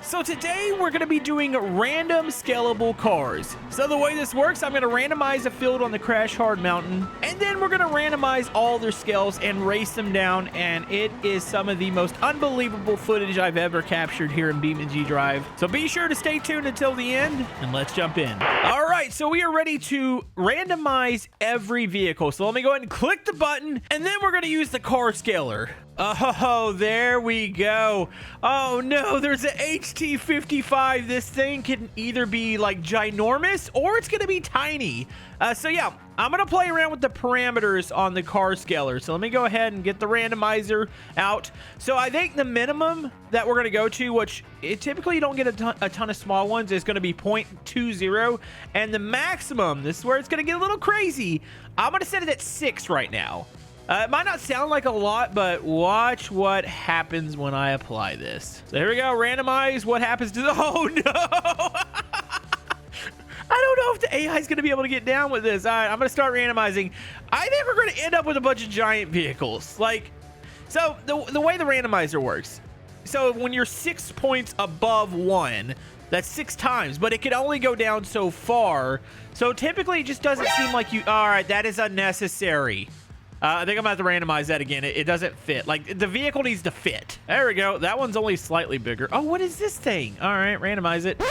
So today we're going to be doing random scalable cars. So the way this works, I'm going to randomize a field on the CrashHard Mountain, and then we're going to randomize all their scales and race them down, and it is some of the most unbelievable footage I've ever captured here in BeamNG Drive. So be sure to stay tuned until the end, and let's jump in. All right, so we are ready to randomize every vehicle. So let me go ahead and click the button, and then we're going to use the car scaler. Oh, there we go. Oh no, there's an HT55. This thing can either be like ginormous or it's gonna be tiny. So yeah, I'm gonna play around with the parameters on the car scaler. So let me go ahead and get the randomizer out. So I think the minimum that we're gonna go to, which typically you don't get a ton of small ones, is gonna be 0.20. And the maximum, this is where it's gonna get a little crazy. I'm gonna set it at 6 right now. It might not sound like a lot, but watch what happens when I apply this. So here we go, randomize what happens to the... Oh, no! I don't know if the AI is going to be able to get down with this. All right, I'm going to start randomizing. I think we're going to end up with a bunch of giant vehicles. Like, so the way the randomizer works, so when you're 6 points above 1, that's 6 times, but it can only go down so far. So typically, it just doesn't seem like you... All right, that is unnecessary. I think I'm going to have to randomize that again. It doesn't fit. Like, the vehicle needs to fit. There we go. That one's only slightly bigger. Oh, what is this thing? All right, randomize it.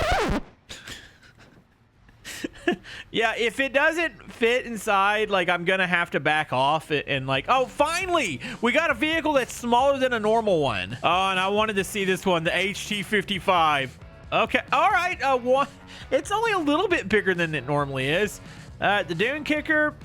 Yeah, if it doesn't fit inside, like, I'm going to have to back off it and, like, oh, finally, we got a vehicle that's smaller than a normal one. Oh, and I wanted to see this one, the HT55. Okay, all right. It's only a little bit bigger than it normally is. The dune kicker,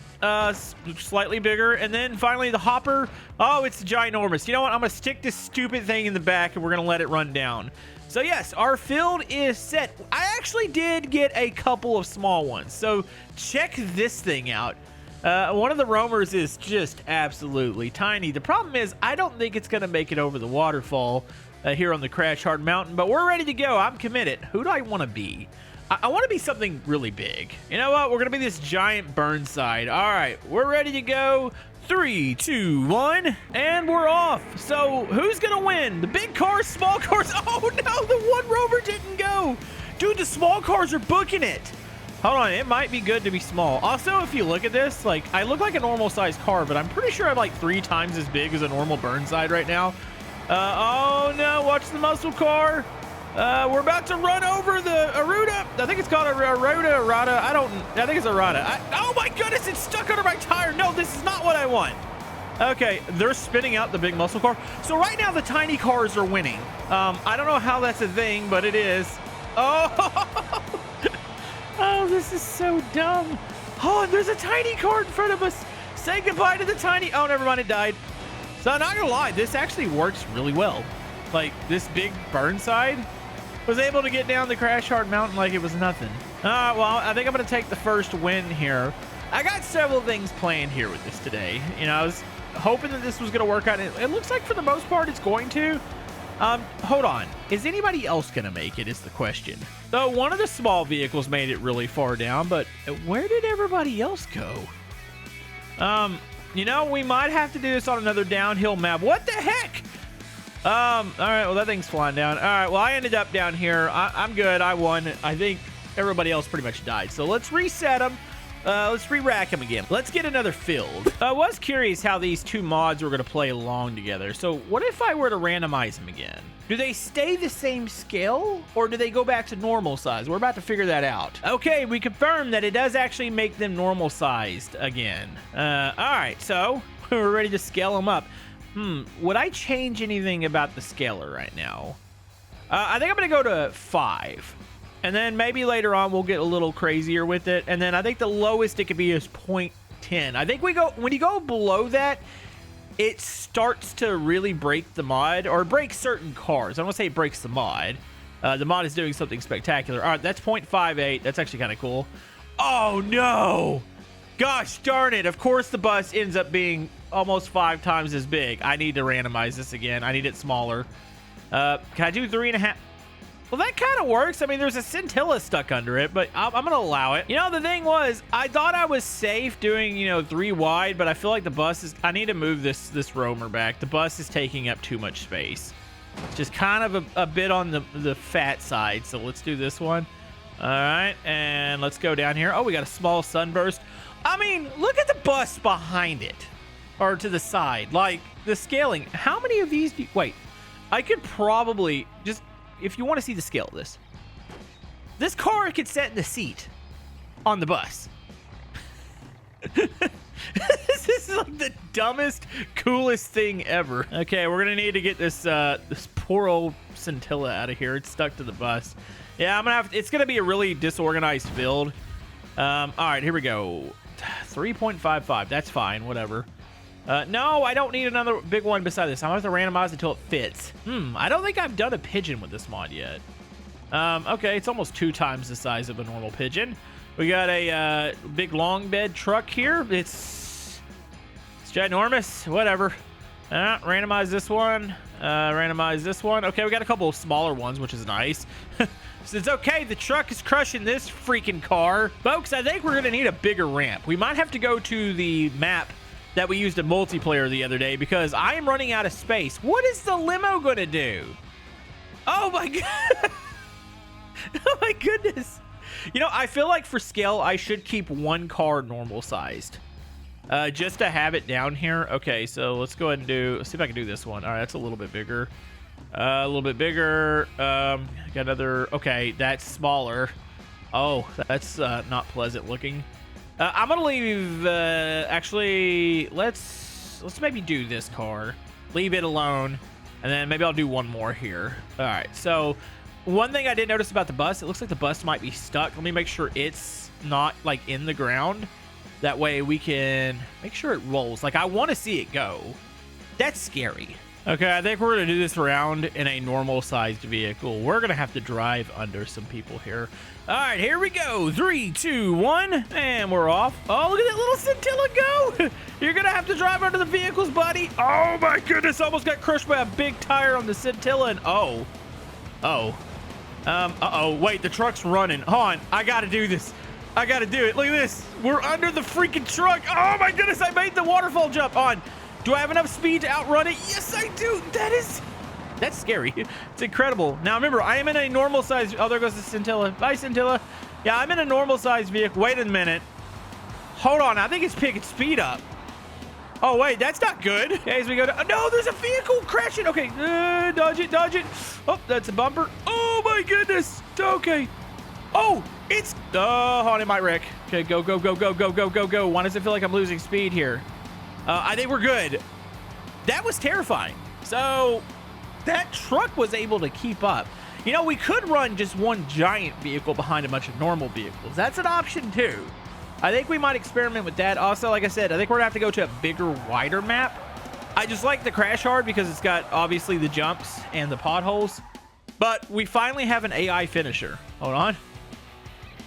slightly bigger, and then finally the hopper. Oh, it's ginormous. You know what? I'm gonna stick this stupid thing in the back, and we're gonna let it run down. So yes, our field is set. I actually did get a couple of small ones. So check this thing out. One of the roamers is just absolutely tiny. The problem is I don't think it's gonna make it over the waterfall here on the CrashHard Mountain, but we're ready to go. I'm committed. Who do I want to be? I want to be something really big. You know what? We're going to be this giant Burnside. All right, we're ready to go. 3, 2, 1, and we're off. So who's going to win? The big cars, small cars? Oh, no, the one rover didn't go. Dude, the small cars are booking it. Hold on, it might be good to be small. Also, if you look at this, like, I look like a normal sized car, but I'm pretty sure I'm like 3 times as big as a normal Burnside right now. Oh, no, watch the muscle car. We're about to run over the Aruda. I think it's called a Arada. I think it's Arada. Oh my goodness, it's stuck under my tire. No, this is not what I want. Okay, they're spinning out the big muscle car. So right now the tiny cars are winning. I don't know how that's a thing, but it is. Oh, oh, this is so dumb. Oh, there's a tiny car in front of us. Say goodbye to the tiny. Oh, never mind, it died. So I'm not gonna lie, this actually works really well. Like, this big Burnside was able to get down the CrashHard Mountain like it was nothing. Well, I think I'm going to take the first win here. I got several things planned here with this today. You know, I was hoping that this was going to work out. It looks like for the most part it's going to. Hold on. Is anybody else going to make it is the question. Though one of the small vehicles made it really far down, but where did everybody else go? You know, we might have to do this on another downhill map. What the heck? All right, well, that thing's flying down. All right, well, I ended up down here. I'm good. I won. I think everybody else pretty much died. So let's reset them. Let's re-rack them again. Let's get another field. I was curious how these two mods were going to play along together. So what if I were to randomize them again? Do they stay the same scale, or do they go back to normal size? We're about to figure that out. Okay, we confirmed that it does actually make them normal sized again. All right, so we're ready to scale them up. Would I change anything about the scaler right now? I think I'm going to go to 5. And then maybe later on we'll get a little crazier with it. And then I think the lowest it could be is 0.10. I think when you go below that, it starts to really break the mod, or break certain cars. I don't want to say it breaks the mod. The mod is doing something spectacular. All right, that's 0.58. That's actually kind of cool. Oh, no. Gosh darn it. Of course the bus ends up being almost 5 times as big. I need to randomize this again. I need it smaller. Can I do 3.5? Well, that kind of works. I mean, there's a scintilla stuck under it, but I'm going to allow it. You know, the thing was, I thought I was safe doing, 3 wide, but I feel like the bus is... I need to move this roamer back. The bus is taking up too much space. It's just kind of a bit on the fat side. So let's do this one. All right, and let's go down here. Oh, we got a small sunburst. I mean, look at the bus behind it, or to the side. Like, the scaling. How many of these do you... Wait, I could probably just... If you want to see the scale of this car could sit in the seat on the bus. This is like the dumbest, coolest thing ever. Okay, we're gonna need to get this this poor old Scintilla out of here. It's stuck to the bus. Yeah, I'm gonna have. It's gonna be a really disorganized build. All right, here we go. 3.55. That's fine. Whatever. No, I don't need another big one beside this. I'm gonna have to randomize until it fits. I don't think I've done a pigeon with this mod yet. Okay, it's almost 2 times the size of a normal pigeon. We got a big long bed truck here. It's ginormous. Whatever. Randomize this one. Randomize this one. Okay, we got a couple of smaller ones, which is nice. So it's okay. The truck is crushing this freaking car. Folks, I think we're going to need a bigger ramp. We might have to go to the map that we used in multiplayer the other day because I am running out of space. What is the limo going to do? Oh, my God. Oh, my goodness. You know, I feel like for scale, I should keep one car normal sized. Just to have it down here. Okay, so let's go ahead and let's see if I can do this one. All right, that's a little bit bigger. A little bit bigger. Got another. Okay, that's smaller. Oh, that's not pleasant looking. I'm gonna leave. Actually, let's maybe do this car. Leave it alone, and then maybe I'll do one more here. All right. So one thing I did notice about the bus, it looks like the bus might be stuck. Let me make sure it's not like in the ground. That way we can make sure it rolls. Like, I want to see it go. That's scary. Okay, I think we're going to do this round in a normal-sized vehicle. We're going to have to drive under some people here. All right, here we go. 3, 2, 1, and we're off. Oh, look at that little Scintilla go. You're going to have to drive under the vehicles, buddy. Oh, my goodness. Almost got crushed by a big tire on the Scintilla. And uh-oh. Wait, the truck's running. Hold on. I got to do this. I got to do it. Look at this. We're under the freaking truck. Oh, my goodness. I made the waterfall jump on. Do I have enough speed to outrun it? Yes, I do. That's scary. It's incredible. Now, remember, I am in a normal size. Oh, there goes the Scintilla. Bye, Scintilla. Yeah, I'm in a normal size vehicle. Wait a minute. Hold on. I think it's picking speed up. Oh, wait. That's not good. Okay, as we go to... No, there's a vehicle crashing. Okay. Dodge it. Dodge it. Oh, that's a bumper. Oh, my goodness. Okay. Oh, it's... hold on. It might wreck. Okay, go, go, go, go, go, go, go, go. Why does it feel like I'm losing speed here? I think we're good. That was terrifying. So that truck was able to keep up. You know, we could run just one giant vehicle behind a bunch of normal vehicles. That's an option too. I think we might experiment with that. Also, like I said, I think we're gonna have to go to a bigger, wider map. I just like the CrashHard because it's got obviously the jumps and the potholes. But we finally have an AI finisher. Hold on.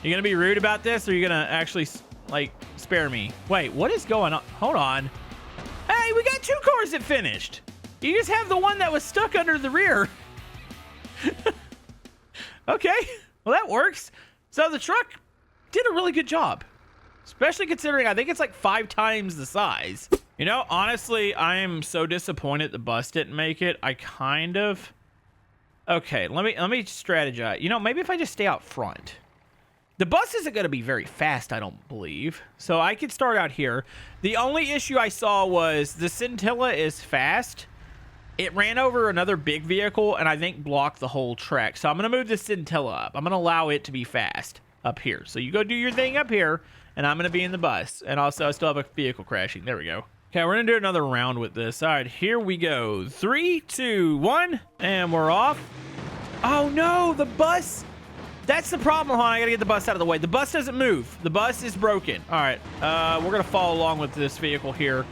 You gonna be rude about this, or are you gonna actually like spare me? Wait, what is going on? Hold on. Hey, we got 2 cars that finished. You just have the one that was stuck under the rear. Okay, well, that works. So the truck did a really good job, especially considering I think it's like 5 times the size. You know, honestly, I am so disappointed the bus didn't make it. I kind of... Okay, let me strategize. You know, maybe if I just stay out front. The bus isn't going to be very fast, I don't believe. So I could start out here. The only issue I saw was the Scintilla is fast. It ran over another big vehicle and I think blocked the whole track. So I'm going to move the Scintilla up. I'm going to allow it to be fast up here. So you go do your thing up here and I'm going to be in the bus. And also I still have a vehicle crashing. There we go. Okay, we're going to do another round with this. All right, here we go. 3, 2, 1, and we're off. Oh no, the bus... That's the problem, hon. I gotta get the bus out of the way. The bus doesn't move. The bus is broken. All right, we're gonna follow along with this vehicle here.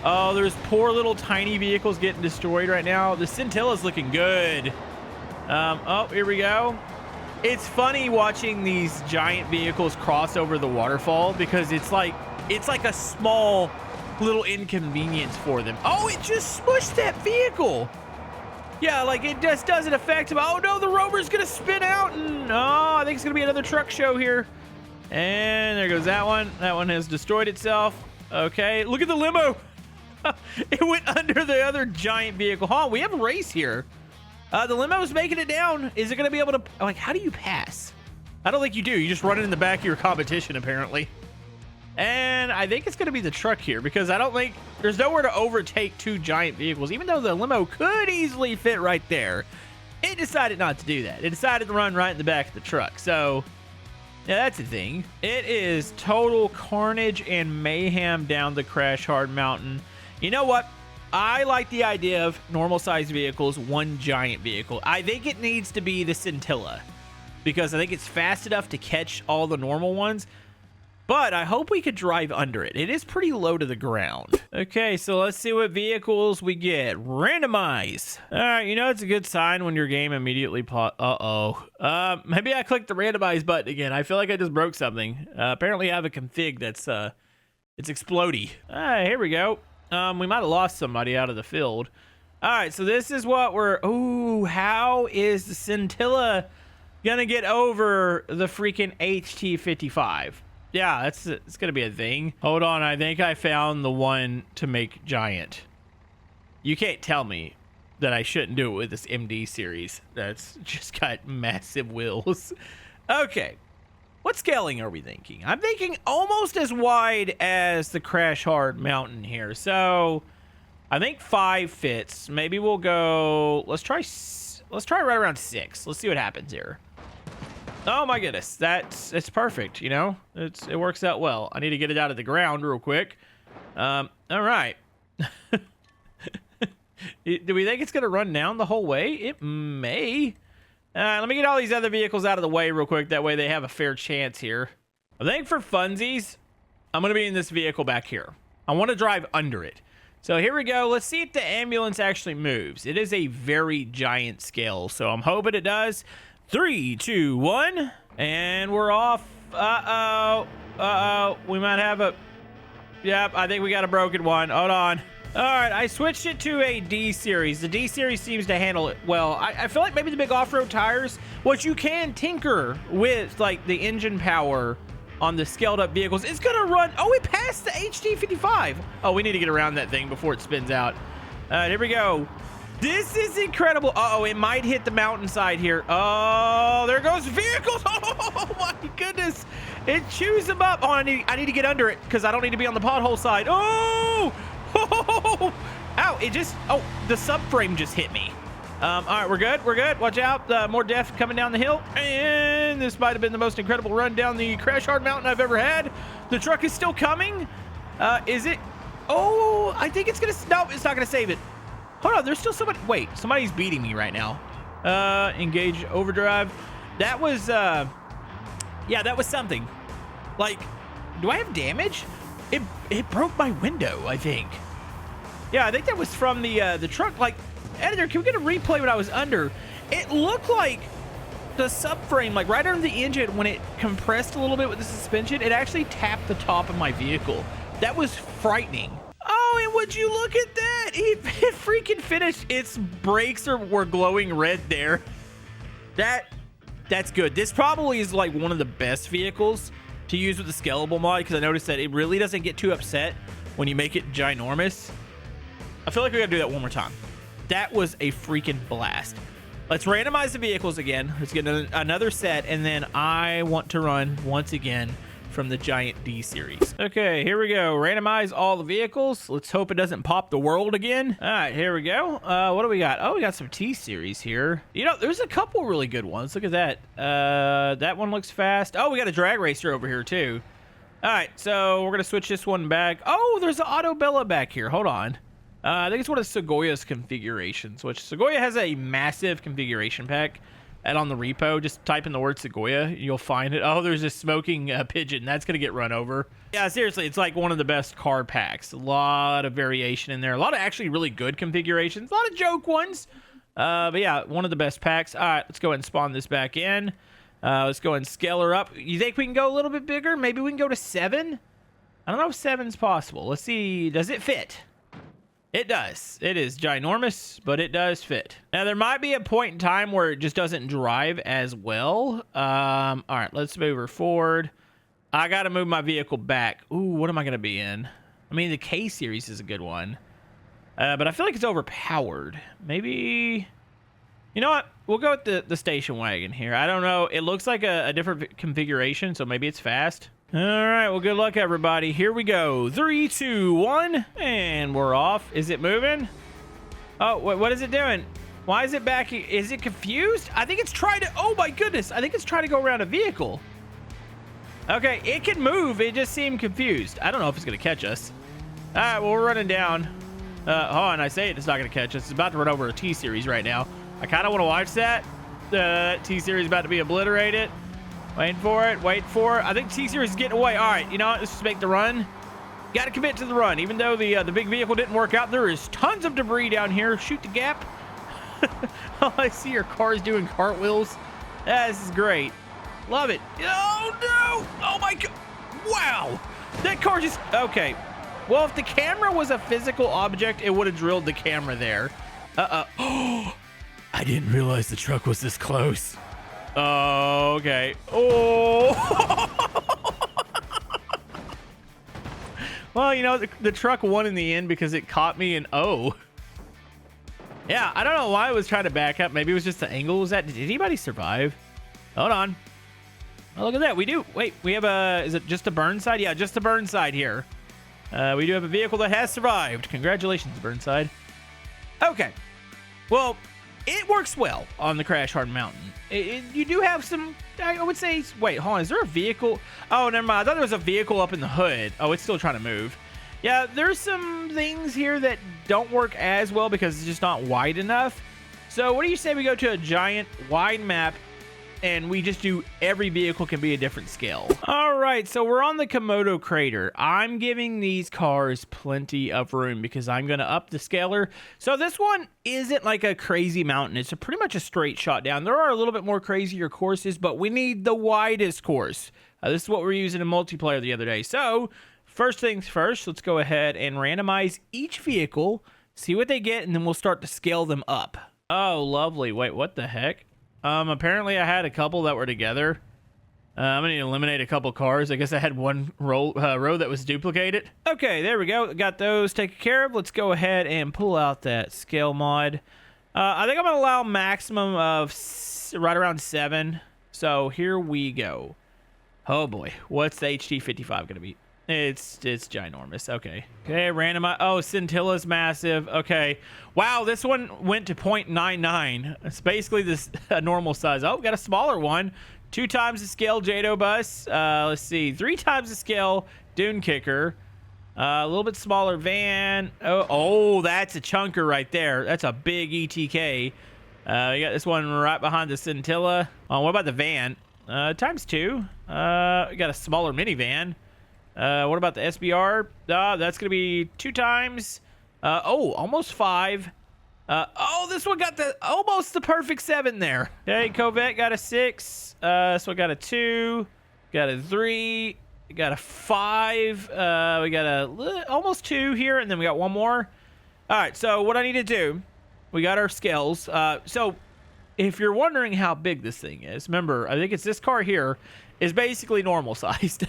Oh, there's poor little tiny vehicles getting destroyed right now. The Scintilla's looking good. Oh, here we go. It's funny watching these giant vehicles cross over the waterfall because it's like a small little inconvenience for them. Oh, it just smushed that vehicle. Yeah, like it just doesn't affect him. Oh no, the rover's gonna spin out, and I think it's gonna be another truck show here. And there goes that one. That one has destroyed itself. Okay, look at the limo. It went under the other giant vehicle. Huh? We have a race here. The limo's making it down. Is it going to be able to, like, how do you pass? I don't think you do. You just run it in the back of your competition, apparently. And I think it's going to be the truck here because I don't think there's nowhere to overtake two giant vehicles, even though the limo could easily fit right there. It decided not to do that. It decided to run right in the back of the truck. So, yeah, that's the thing. It is total carnage and mayhem down the CrashHard Mountain. You know what? I like the idea of normal-sized vehicles, one giant vehicle. I think it needs to be the Scintilla because I think it's fast enough to catch all the normal ones. But I hope we could drive under it. It is pretty low to the ground. Okay, so let's see what vehicles we get. Randomize. All right, you know it's a good sign when your game immediately maybe I clicked the randomize button again. I feel like I just broke something. Apparently I have a config that's it's explodey. All right, here we go. We might have lost somebody out of the field. All right, so this is what we're... Ooh, how is the Scintilla gonna get over the freaking HT55? Yeah, it's gonna be a thing. Hold on, I think I found the one to make giant. You can't tell me that I shouldn't do it with this MD series. That's just got massive wheels. Okay, what scaling are we thinking? I'm thinking almost as wide as the CrashHard Mountain here. So I think 5 fits. Maybe we'll go. Let's try right around 6. Let's see what happens here. Oh my goodness, it's perfect, you know? It works out well. I need to get it out of the ground real quick. All right. Do we think it's going to run down the whole way? It may. Let me get all these other vehicles out of the way real quick. That way they have a fair chance here. I think for funsies, I'm going to be in this vehicle back here. I want to drive under it. So here we go. Let's see if the ambulance actually moves. It is a very giant scale, so I'm hoping it does. 3, 2, 1, and we're off. We might have a... Yep, I think we got a broken one. Hold on. All right, I switched it to a D series. The D series seems to handle it well. I feel like maybe the big off-road tires, which you can tinker with, like the engine power on the scaled up vehicles, it's gonna run. Oh, we passed the HT55. Oh, we need to get around that thing before it spins out. All right, here we go. This is incredible. Uh-oh, it might hit the mountainside here. Oh, there goes vehicles. Oh, my goodness. It chews them up. Oh, I need to get under it because I don't need to be on the pothole side. Oh! Oh! Ow, the subframe just hit me. All right, we're good. We're good. Watch out. More death coming down the hill. And this might have been the most incredible run down the CrashHard Mountain I've ever had. The truck is still coming. Is it? Oh, I think it's going to... No, it's not going to save it. Hold on, there's still somebody. Wait, somebody's beating me right now. Engage overdrive. That was, yeah, that was something. Like, do I have damage? It broke my window, I think. Yeah, I think that was from the truck. Like, editor, can we get a replay when I was under? It looked like the subframe, like right under the engine, when it compressed a little bit with the suspension, it actually tapped the top of my vehicle. That was frightening. Oh, and would you look at that? It freaking finished. Its brakes were glowing red there. That's good. This probably is like one of the best vehicles to use with the scalable mod because I noticed that it really doesn't get too upset when you make it ginormous. I feel like we gotta do that one more time. That was a freaking blast. Let's randomize the vehicles again. Let's get another set, and then I want to run once again from the giant D series. Okay, here we go. Randomize all the vehicles. Let's hope it doesn't pop the world again. All right, here we go. What do we got? Oh, we got some T series here. You know, there's a couple really good ones. Look at that. That one looks fast. Oh, we got a drag racer over here too. All right, so we're gonna switch this one back. Oh, there's an Auto Bella back here. Hold on. I think it's one of Segoya's configurations, which Segoya has a massive configuration pack. And on the repo, just type in the word Segoya, you'll find it. Oh, there's a smoking pigeon. That's going to get run over. Yeah, seriously, it's like one of the best car packs. A lot of variation in there. A lot of actually really good configurations. A lot of joke ones. But yeah, one of the best packs. All right, let's go ahead and spawn this back in. Let's go ahead and scale her up. You think we can go a little bit bigger? Maybe we can go to 7? I don't know if 7's possible. Let's see. Does it fit? It does. It is ginormous, but it does fit. Now, there might be a point in time where it just doesn't drive as well. All right, let's move her forward. I got to move my vehicle back. Ooh, what am I going to be in? I mean, the K series is a good one. But I feel like it's overpowered. Maybe You know what? We'll go with the station wagon here. I don't know. It looks like a different configuration, so maybe it's fast. All right. Well, good luck, everybody. Here we go. 3, 2, 1, and we're off. Is it moving? Oh, what is it doing? Why is it back? Is it confused? I think it's trying to... Oh, my goodness. I think it's trying to go around a vehicle. Okay, it can move. It just seemed confused. I don't know if it's going to catch us. All right, well, we're running down. Hold on. I say it's not going to catch us. It's about to run over a T-Series right now. I kind of want to watch that. T-Series about to be obliterated. Waiting for it. Wait for it. I think T-Series is getting away. All right, you know what? Let's just make the run. Got to commit to the run. Even though the big vehicle didn't work out, there is tons of debris down here. Shoot the gap. Oh, I see your cars doing cartwheels. This is great. Love it. Oh, no. Oh, my God. Wow. That car just... Okay. Well, if the camera was a physical object, it would have drilled the camera there. Oh, I didn't realize the truck was this close. Oh, okay. Oh. Well, you know, the truck won in the end because it caught me in O. Yeah, I don't know why it was trying to back up. Maybe it was just the angle. Was that... Did anybody survive? Hold on. Oh, look at that. We do. Wait, we have a... Is it just a Burnside? Yeah, just a Burnside here. We do have a vehicle that has survived. Congratulations, Burnside. Okay. Well, it works well on the CrashHard Mountain. You do have some... I would say... Wait, hold on. Is there a vehicle? Oh, never mind. I thought there was a vehicle up in the hood. Oh, it's still trying to move. Yeah, there's some things here that don't work as well because it's just not wide enough. So what do you say we go to a giant wide map and we just do every vehicle can be a different scale? All right, so we're on the Komodo crater. I'm giving these cars plenty of room because I'm going to up the scaler. So this one isn't like a crazy mountain. It's pretty much a straight shot down. There are a little bit more crazier courses, but we need the widest course. This is what we're using in multiplayer the other day. So... First things first, let's go ahead and randomize each vehicle, see what they get, and then we'll start to scale them up. Oh, lovely. Wait, what the heck? Apparently I had a couple that were together. I'm going to eliminate a couple cars. I guess I had one row that was duplicated. Okay, there we go. Got those taken care of. Let's go ahead and pull out that scale mod. I think I'm going to allow a maximum of right around 7. So here we go. Oh, boy. What's the HT55 going to be? It's ginormous. Okay, randomize. Oh, Scintilla's massive. Okay, wow, this one went to 0.99. It's basically this a normal size. Oh, we got a smaller one. 2 times the scale Jado bus. Let's see, 3 times the scale Dune Kicker. A little bit smaller van. Oh, that's a chunker right there. That's a big ETK. You got this one right behind the Scintilla. Oh, what about the van? Times 2. We got a smaller minivan. What about the SBR? That's going to be 2 times. Oh, almost 5. Oh, this one got almost the perfect 7 there. Okay, Corvette got a 6. This one got a 2. Got a 3. Got a 5. We got almost 2 here, and then we got one more. All right, so what I need to do, we got our scales. So if you're wondering how big this thing is, remember, I think it's this car here is basically normal sized.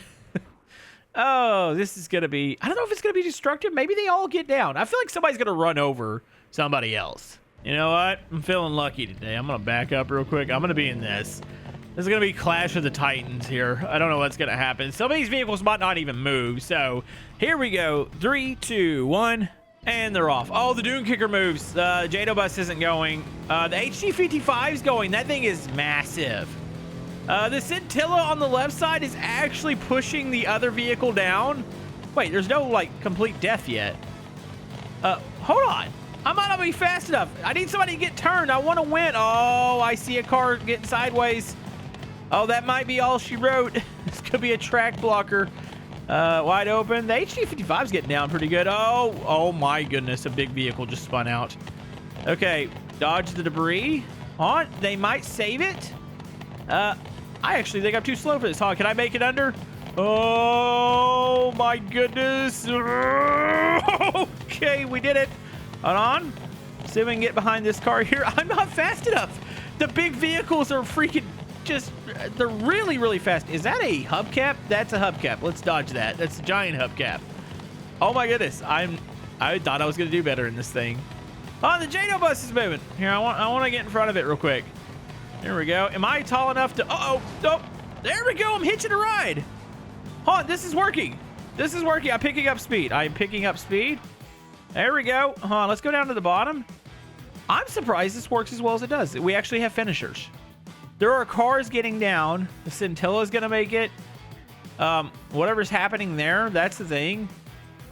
Oh, this is going to be... I don't know if it's going to be destructive. Maybe they all get down. I feel like somebody's going to run over somebody else. You know what? I'm feeling lucky today. I'm going to back up real quick. I'm going to be in this. This is going to be Clash of the Titans here. I don't know what's going to happen. Some of these vehicles might not even move. So here we go. 3, 2, 1. And they're off. Oh, the Dune Kicker moves. The Jado bus isn't going. The HG55 is going. That thing is massive. The Scintilla on the left side is actually pushing the other vehicle down. Wait, there's no, like, complete death yet. Hold on. I might not be fast enough. I need somebody to get turned. I want to win. Oh, I see a car getting sideways. Oh, that might be all she wrote. This could be a track blocker. Wide open. The HG55's getting down pretty good. Oh my goodness. A big vehicle just spun out. Okay, dodge the debris. On. They might save it. I actually think I'm too slow for this, huh? Can I make it under? Oh, my goodness. Okay, we did it. Hold on. See if we can get behind this car here. I'm not fast enough. The big vehicles are freaking just... They're really, really fast. Is that a hubcap? That's a hubcap. Let's dodge that. That's a giant hubcap. Oh, my goodness. I thought I was going to do better in this thing. Oh, the JADO bus is moving. Here, I want to get in front of it real quick. There we go. Am I tall enough to... Uh-oh. Nope. There we go. I'm hitching a ride. Hold on. This is working. This is working. I'm picking up speed. I'm picking up speed. There we go. Hold on. Let's go down to the bottom. I'm surprised this works as well as it does. We actually have finishers. There are cars getting down. The Scintilla's going to make it. Whatever's happening there, that's the thing.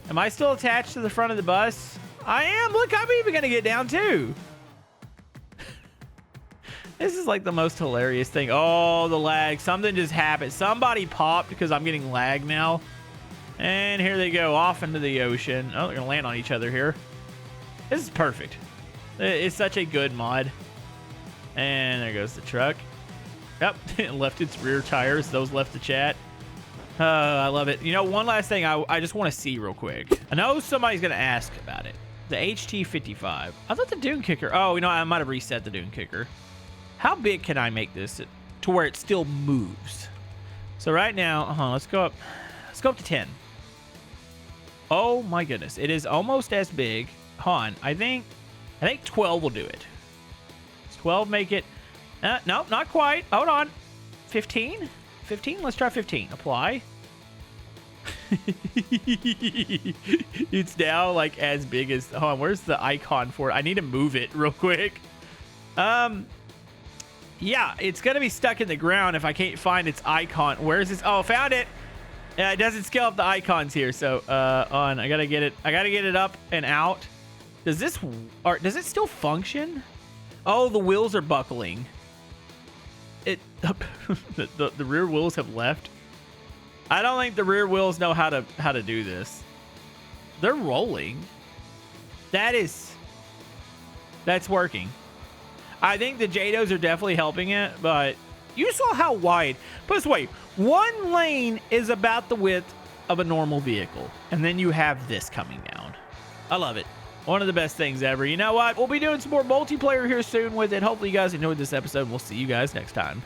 Am I still attached to the front of the bus? I am. Look, I'm even going to get down too. This is like the most hilarious thing. Oh, the lag. Something just happened. Somebody popped because I'm getting lag now. And here they go off into the ocean. Oh, they're going to land on each other here. This is perfect. It's such a good mod. And there goes the truck. Yep, it left its rear tires. Those left the chat. I love it. You know, one last thing I just want to see real quick. I know somebody's going to ask about it. The HT55. I thought the Dune Kicker... Oh, you know, I might have reset the Dune Kicker. How big can I make this to where it still moves? So right now, let's go up. Let's go up to 10. Oh my goodness, it is almost as big. Hold on, I think 12 will do it. Does 12 make it? No, not quite. Hold on. 15? 15? Let's try 15. Apply. It's now like as big as... Hold on, where's the icon for it? I need to move it real quick. Yeah, it's gonna be stuck in the ground if I can't find its icon. Where is this? Oh, found it. Yeah, it doesn't scale up the icons here. So I gotta get it up and out. Does it still function? Oh, the wheels are buckling. The rear wheels have left. I don't think the rear wheels know how to do this. They're rolling. That's working. I think the JADOs are definitely helping it, but you saw how wide. Put it this way, one lane is about the width of a normal vehicle, and then you have this coming down. I love it. One of the best things ever. You know what? We'll be doing some more multiplayer here soon with it. Hopefully you guys enjoyed this episode. We'll see you guys next time.